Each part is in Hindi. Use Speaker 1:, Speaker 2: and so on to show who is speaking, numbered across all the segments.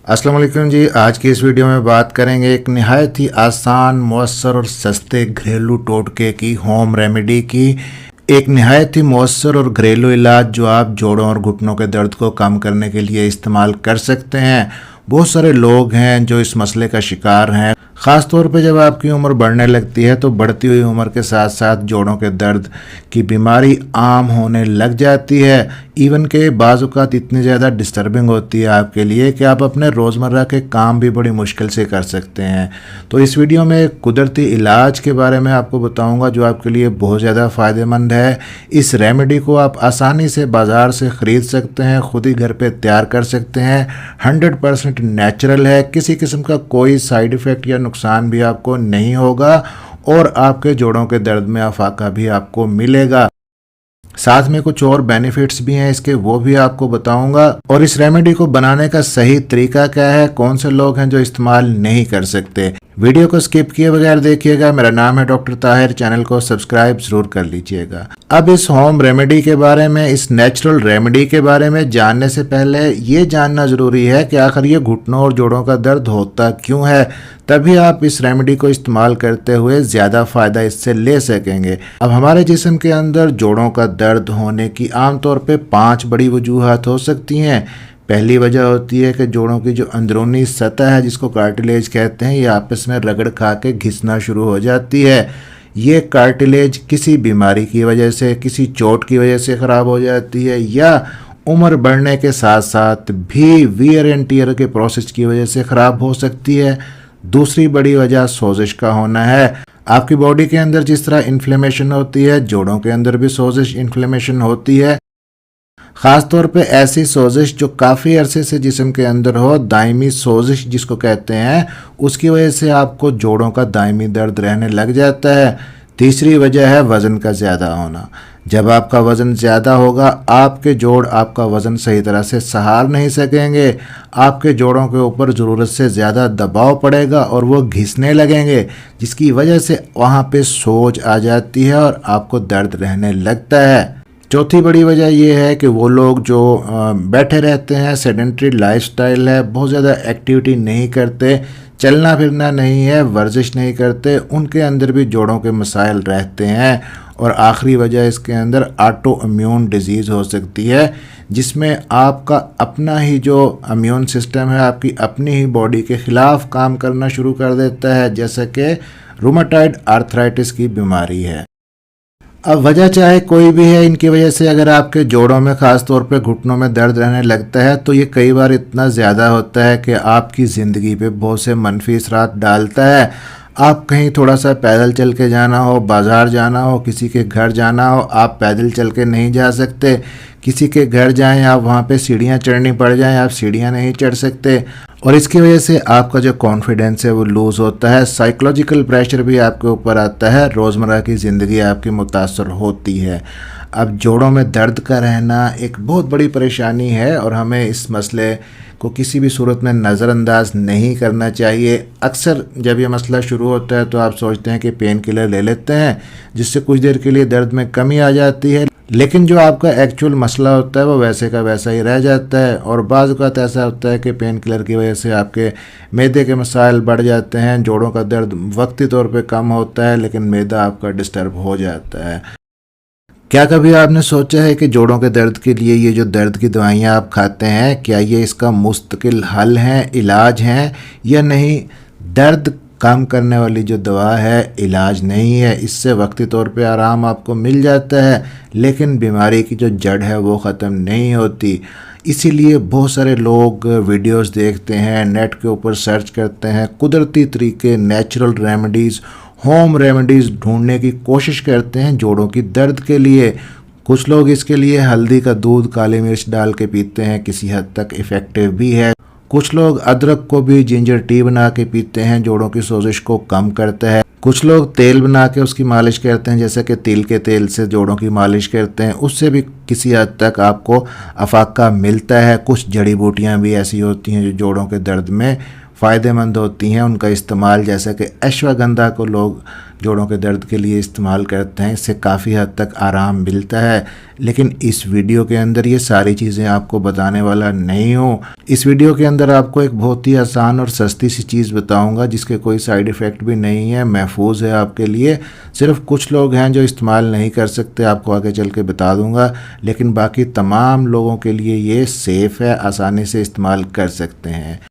Speaker 1: अस्सलाम वालेकुम जी। आज की इस वीडियो में बात करेंगे एक निहायत ही आसान, मौसर और सस्ते घरेलू टोटके की, होम रेमेडी की। एक निहायत ही मौसर और घरेलू इलाज जो आप जोड़ों और घुटनों के दर्द को कम करने के लिए इस्तेमाल कर सकते हैं। बहुत सारे लोग हैं जो इस मसले का शिकार हैं। ख़ास तौर पे जब आपकी उम्र बढ़ने लगती है तो बढ़ती हुई उम्र के साथ साथ जोड़ों के दर्द की बीमारी आम होने लग जाती है। इवन के बाज़ औक़ात इतनी ज़्यादा डिस्टर्बिंग होती है आपके लिए कि आप अपने रोज़मर्रा के काम भी बड़ी मुश्किल से कर सकते हैं। तो इस वीडियो में एक कुदरती इलाज के बारे में आपको बताऊंगा जो आपके लिए बहुत ज़्यादा फ़ायदेमंद है। इस रेमेडी को आप आसानी से बाज़ार से ख़रीद सकते हैं, ख़ुद ही घर पे तैयार कर सकते हैं। 100% नेचुरल है, किसी किस्म का कोई साइड इफ़ेक्ट या नुकसान भी आपको नहीं होगा और आपके जोड़ों के दर्द में अफाका भी आपको मिलेगा। साथ में कुछ और बेनिफिट्स भी हैं इसके, वो भी आपको बताऊंगा। और इस रेमेडी को बनाने का सही तरीका क्या है, कौन से लोग हैं जो इस्तेमाल नहीं कर सकते। वीडियो को स्किप किए बगैर देखिएगा। मेरा नाम है डॉक्टर ताहिर, चैनल को सब्सक्राइब जरूर कर लीजिएगा। अब इस होम रेमेडी के बारे में, इस नेचुरल रेमेडी के बारे में जानने से पहले ये जानना ज़रूरी है कि आखिर ये घुटनों और जोड़ों का दर्द होता क्यों है, तभी आप इस रेमेडी को इस्तेमाल करते हुए ज़्यादा फ़ायदा इससे ले सकेंगे। अब हमारे जिस्म के अंदर जोड़ों का दर्द होने की आमतौर पे 5 बड़ी वजूहात हो सकती हैं। पहली वजह होती है कि जोड़ों की जो अंदरूनी सतह है, जिसको कार्टिलेज कहते हैं, ये आपस में रगड़ खा के घिसना शुरू हो जाती है। ये कार्टिलेज किसी बीमारी की वजह से, किसी चोट की वजह से ख़राब हो जाती है या उम्र बढ़ने के साथ साथ भी वियर एंड टियर के प्रोसेस की वजह से ख़राब हो सकती है। दूसरी बड़ी वजह सोजिश का होना है। आपकी बॉडी के अंदर जिस तरह इन्फ्लेमेशन होती है, जोड़ों के अंदर भी सोजिश इन्फ्लेमेशन होती है। ख़ास तौर पे ऐसी सोजिश जो काफ़ी अरसे से जिस्म के अंदर हो, दायमी सोजिश जिसको कहते हैं, उसकी वजह से आपको जोड़ों का दायमी दर्द रहने लग जाता है। तीसरी वजह है वज़न का ज़्यादा होना। जब आपका वज़न ज़्यादा होगा, आपके जोड़ आपका वज़न सही तरह से सहार नहीं सकेंगे। आपके जोड़ों के ऊपर ज़रूरत से ज़्यादा दबाव पड़ेगा और वो घिसने लगेंगे, जिसकी वजह से वहाँ पे सोज आ जाती है और आपको दर्द रहने लगता है। चौथी बड़ी वजह यह है कि वो लोग जो बैठे रहते हैं, सेडेंट्री लाइफस्टाइल है, बहुत ज़्यादा एक्टिविटी नहीं करते, चलना फिरना नहीं है, वर्जिश नहीं करते, उनके अंदर भी जोड़ों के मसाइल रहते हैं। और आखिरी वजह इसके अंदर ऑटो इम्यून डिजीज़ हो सकती है, जिसमें आपका अपना ही जो इम्यून सिस्टम है, आपकी अपनी ही बॉडी के ख़िलाफ़ काम करना शुरू कर देता है, जैसे कि रूमेटॉइड आर्थराइटिस की बीमारी है। अब वजह चाहे कोई भी है, इनकी वजह से अगर आपके जोड़ों में, ख़ास तौर पे घुटनों में दर्द रहने लगता है तो ये कई बार इतना ज़्यादा होता है कि आपकी ज़िंदगी पे बहुत से मनफी असरात डालता है। आप कहीं थोड़ा सा पैदल चल के जाना हो, बाज़ार जाना हो, किसी के घर जाना हो, आप पैदल चल के नहीं जा सकते। किसी के घर जाएं, आप वहाँ पे सीढ़ियाँ चढ़नी पड़ जाएं, आप सीढ़ियाँ नहीं चढ़ सकते और इसकी वजह से आपका जो कॉन्फिडेंस है वो लूज़ होता है। साइकोलॉजिकल प्रेशर भी आपके ऊपर आता है, रोज़मर्रा की ज़िंदगी आपकी मुतासर होती है। अब जोड़ों में दर्द का रहना एक बहुत बड़ी परेशानी है और हमें इस मसले को किसी भी सूरत में नज़रअंदाज नहीं करना चाहिए। अक्सर जब ये मसला शुरू होता है तो आप सोचते हैं कि पेन किलर ले लेते हैं, जिससे कुछ देर के लिए दर्द में कमी आ जाती है, लेकिन जो आपका एक्चुअल मसला होता है वो वैसे का वैसा ही रह जाता है। और बाज़ औक़ात ऐसा होता है कि पेन किलर की वजह से आपके मैदे के मसाइल बढ़ जाते हैं, जोड़ों का दर्द वक्ती तौर पे कम होता है, लेकिन मैदा आपका डिस्टर्ब हो जाता है। क्या कभी आपने सोचा है कि जोड़ों के दर्द के लिए ये जो दर्द की दवाइयाँ आप खाते हैं, क्या ये इसका मुस्तकिल हल हैं, इलाज हैं या नहीं? दर्द कम करने वाली जो दवा है इलाज नहीं है। इससे वक्ती तौर पे आराम आपको मिल जाता है, लेकिन बीमारी की जो जड़ है वो ख़त्म नहीं होती। इसीलिए बहुत सारे लोग वीडियोस देखते हैं, नेट के ऊपर सर्च करते हैं, कुदरती तरीके, नेचुरल रेमेडीज़, होम रेमेडीज़ ढूंढने की कोशिश करते हैं जोड़ों की दर्द के लिए। कुछ लोग इसके लिए हल्दी का दूध, काली मिर्च डाल के पीते हैं, किसी हद तक इफ़ेक्टिव भी है। कुछ लोग अदरक को भी जिंजर टी बना के पीते हैं, जोड़ों की सोजिश को कम करता है। कुछ लोग तेल बना के उसकी मालिश करते हैं, जैसे कि तिल के तेल से जोड़ों की मालिश करते हैं, उससे भी किसी हद तक आपको अफाका मिलता है। कुछ जड़ी बूटियां भी ऐसी होती हैं जो जोड़ों के दर्द में फ़ायदेमंद होती हैं उनका इस्तेमाल, जैसा कि अश्वगंधा को लोग जोड़ों के दर्द के लिए इस्तेमाल करते हैं, इससे काफ़ी हद तक आराम मिलता है। लेकिन इस वीडियो के अंदर ये सारी चीज़ें आपको बताने वाला नहीं हूँ। इस वीडियो के अंदर आपको एक बहुत ही आसान और सस्ती सी चीज़ बताऊँगा जिसके कोई साइड इफ़ेक्ट भी नहीं है, महफूज है आपके लिए। सिर्फ कुछ लोग हैं जो इस्तेमाल नहीं कर सकते, आपको आगे चल के बता दूँगा, लेकिन बाकी तमाम लोगों के लिए ये सेफ़ है, आसानी से इस्तेमाल कर सकते हैं।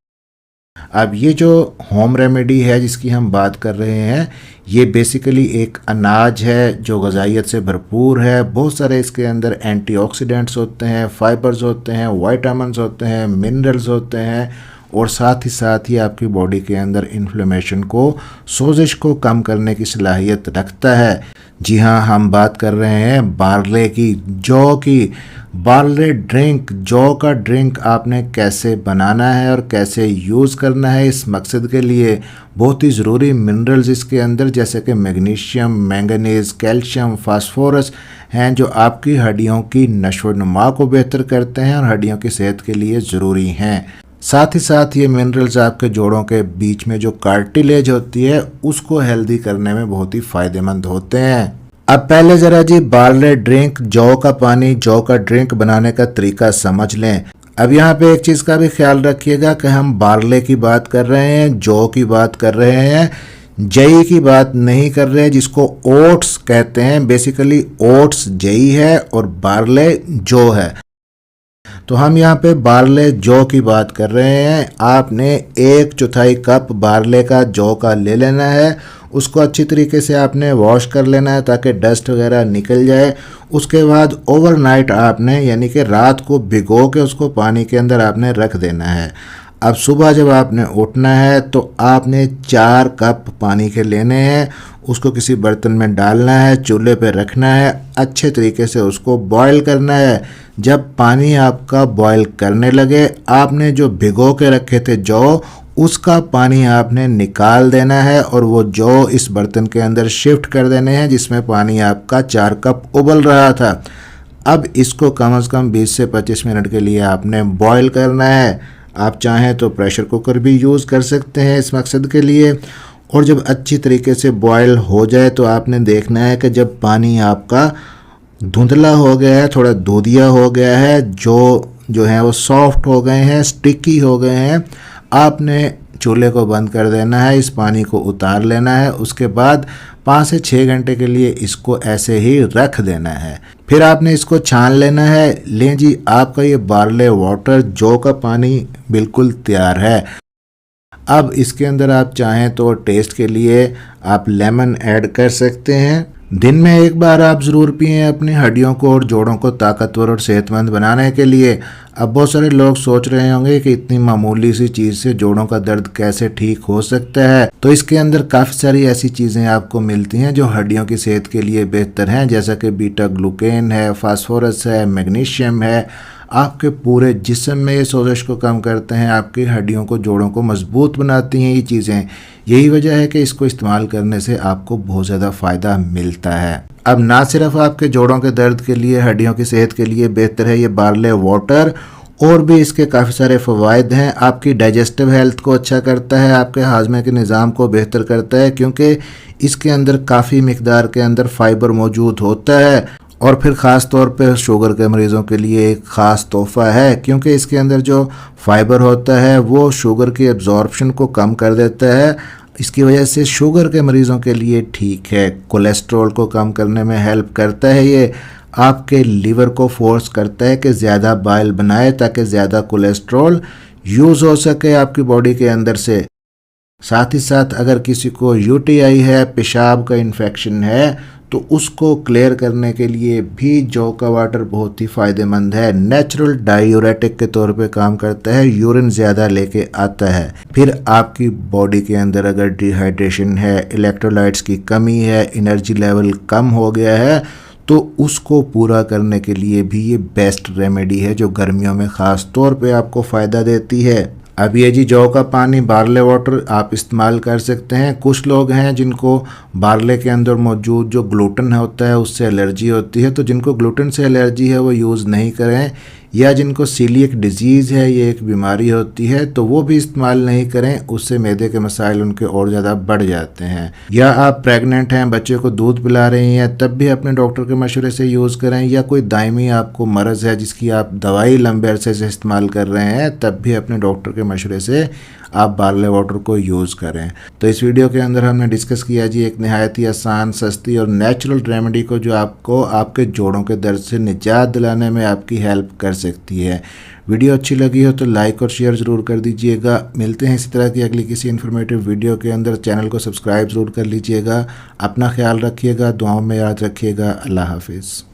Speaker 1: अब ये जो होम रेमेडी है जिसकी हम बात कर रहे हैं, ये बेसिकली एक अनाज है जो ग़िज़ाइयत से भरपूर है। बहुत सारे इसके अंदर एंटीऑक्सीडेंट्स होते हैं, फाइबर्स होते हैं, विटामिन्स होते हैं, मिनरल्स होते हैं, और साथ ही आपकी बॉडी के अंदर इन्फ्लेमेशन को, सोजिश को कम करने की सलाहियत रखता है। जी हाँ, हम बात कर रहे हैं बार्ले की, जौ की। बार्ले ड्रिंक, जौ का ड्रिंक आपने कैसे बनाना है और कैसे यूज़ करना है इस मकसद के लिए बहुत ही ज़रूरी मिनरल्स इसके अंदर जैसे कि मैग्नीशियम, मैंगनीज़, कैल्शियम, फास्फोरस हैं जो आपकी हड्डियों की नशोनुमा को बेहतर करते हैं और हड्डियों की सेहत के लिए ज़रूरी हैं। साथ ही साथ ये मिनरल्स आपके जोड़ों के बीच में जो कार्टिलेज होती है उसको हेल्दी करने में बहुत ही फ़ायदेमंद होते हैं। अब पहले ज़रा जी बार्ले ड्रिंक, जौ का पानी, जौ का ड्रिंक बनाने का तरीका समझ लें। अब यहाँ पे एक चीज़ का भी ख्याल रखिएगा कि हम बार्ले की बात कर रहे हैं, जौ की बात कर रहे हैं, जई की बात नहीं कर रहे हैं जिसको ओट्स कहते हैं। बेसिकली ओट्स जई है और बार्ले जौ है, तो हम यहाँ पे बार्ले जौ की बात कर रहे हैं। आपने 1/4 कप बार्ले का जौ का ले लेना है, उसको अच्छी तरीके से आपने वॉश कर लेना है ताकि डस्ट वगैरह निकल जाए। उसके बाद ओवरनाइट आपने यानी कि रात को भिगो के उसको पानी के अंदर आपने रख देना है। अब सुबह जब आपने उठना है तो आपने 4 कप पानी के लेने हैं, उसको किसी बर्तन में डालना है, चूल्हे पे रखना है, अच्छे तरीके से उसको बॉईल करना है। जब पानी आपका बॉईल करने लगे, आपने जो भिगो के रखे थे जौ, उसका पानी आपने निकाल देना है और वो जौ इस बर्तन के अंदर शिफ्ट कर देने हैं जिसमें पानी आपका 4 कप उबल रहा था। अब इसको कम से कम 20 से 25 मिनट के लिए आपने बॉईल करना है। आप चाहें तो प्रेशर कुकर भी यूज़ कर सकते हैं इस मकसद के लिए। और जब अच्छी तरीके से बॉईल हो जाए तो आपने देखना है कि जब पानी आपका धुंधला हो गया है, थोड़ा दूधिया हो गया है, जो है वो सॉफ्ट हो गए हैं, स्टिकी हो गए हैं, आपने चूल्हे को बंद कर देना है, इस पानी को उतार लेना है। उसके बाद 5 से 6 घंटे के लिए इसको ऐसे ही रख देना है। फिर आपने इसको छान लेना है। लें जी, आपका ये बार्ले वाटर, जौ का पानी बिल्कुल तैयार है। अब इसके अंदर आप चाहें तो टेस्ट के लिए आप लेमन ऐड कर सकते हैं। दिन में एक बार आप ज़रूर पिएं अपनी हड्डियों को और जोड़ों को ताकतवर और सेहतमंद बनाने के लिए। अब बहुत सारे लोग सोच रहे होंगे कि इतनी मामूली सी चीज़ से जोड़ों का दर्द कैसे ठीक हो सकता है, तो इसके अंदर काफ़ी सारी ऐसी चीज़ें आपको मिलती हैं जो हड्डियों की सेहत के लिए बेहतर हैं, जैसा कि बीटा ग्लूकेन है, फास्फोरस है, मैग्नीशियम है। आपके पूरे जिस्म में ये सोजिश को कम करते हैं, आपकी हड्डियों को, जोड़ों को मजबूत बनाती हैं ये चीज़ें। यही वजह है कि इसको इस्तेमाल करने से आपको बहुत ज़्यादा फ़ायदा मिलता है। अब ना सिर्फ आपके जोड़ों के दर्द के लिए, हड्डियों की सेहत के लिए बेहतर है ये बार्ले वाटर, और भी इसके काफ़ी सारे फ़वाइद हैं। आपकी डाइजेस्टिव हेल्थ को अच्छा करता है, आपके हाजमे के निज़ाम को बेहतर करता है, क्योंकि इसके अंदर काफ़ी मिकदार के अंदर फाइबर मौजूद होता है। और फिर ख़ास तौर पे शुगर के मरीज़ों के लिए एक ख़ास तोहफ़ा है, क्योंकि इसके अंदर जो फाइबर होता है वो शुगर की एब्जॉर्प्शन को कम कर देता है। इसकी वजह से शुगर के मरीज़ों के लिए ठीक है। कोलेस्ट्रॉल को कम करने में हेल्प करता है ये। आपके लीवर को फोर्स करता है कि ज़्यादा बाइल बनाए ताकि ज़्यादा कोलेस्ट्रॉल यूज़ हो सके आपकी बॉडी के अंदर से। साथ ही साथ अगर किसी को यूटीआई है, पेशाब का इन्फेक्शन है, तो उसको क्लियर करने के लिए भी जौ का वाटर बहुत ही फ़ायदेमंद है। नेचुरल डायूरेटिक के तौर पे काम करता है, यूरिन ज़्यादा लेके आता है। फिर आपकी बॉडी के अंदर अगर डिहाइड्रेशन है, इलेक्ट्रोलाइट्स की कमी है, एनर्जी लेवल कम हो गया है, तो उसको पूरा करने के लिए भी ये बेस्ट रेमेडी है जो गर्मियों में ख़ास तौर पे आपको फ़ायदा देती है। अब ये जी जौ का पानी, बार्ले वाटर आप इस्तेमाल कर सकते हैं। कुछ लोग हैं जिनको बार्ले के अंदर मौजूद जो ग्लूटेन होता है उससे एलर्जी होती है, तो जिनको ग्लूटेन से एलर्जी है वो यूज़ नहीं करें। या जिनको सीलिएक डिजीज़ है, ये एक बीमारी होती है, तो वो भी इस्तेमाल नहीं करें, उससे मैदे के मसाइल उनके और ज़्यादा बढ़ जाते हैं। या आप प्रेग्नेंट हैं, बच्चे को दूध पिला रही हैं, तब भी अपने डॉक्टर के मशवरे से यूज़ करें। या कोई दायमी आपको मर्ज़ है जिसकी आप दवाई लंबे अरसे से इस्तेमाल कर रहे हैं, तब भी अपने डॉक्टर के मशवरे से आप बार्ले वाटर को यूज़ करें। तो इस वीडियो के अंदर हमने डिस्कस किया जी एक नहायत ही आसान, सस्ती और नेचुरल रेमेडी को जो आपको आपके जोड़ों के दर्द से निजात दिलाने में आपकी हेल्प कर सकती है। वीडियो अच्छी लगी हो तो लाइक और शेयर ज़रूर कर दीजिएगा। मिलते हैं इसी तरह की अगली किसी इन्फॉर्मेटिव वीडियो के अंदर। चैनल को सब्सक्राइब ज़रूर कर लीजिएगा। अपना ख्याल रखिएगा, दुआओं में याद रखिएगा। अल्लाह हाफिज़।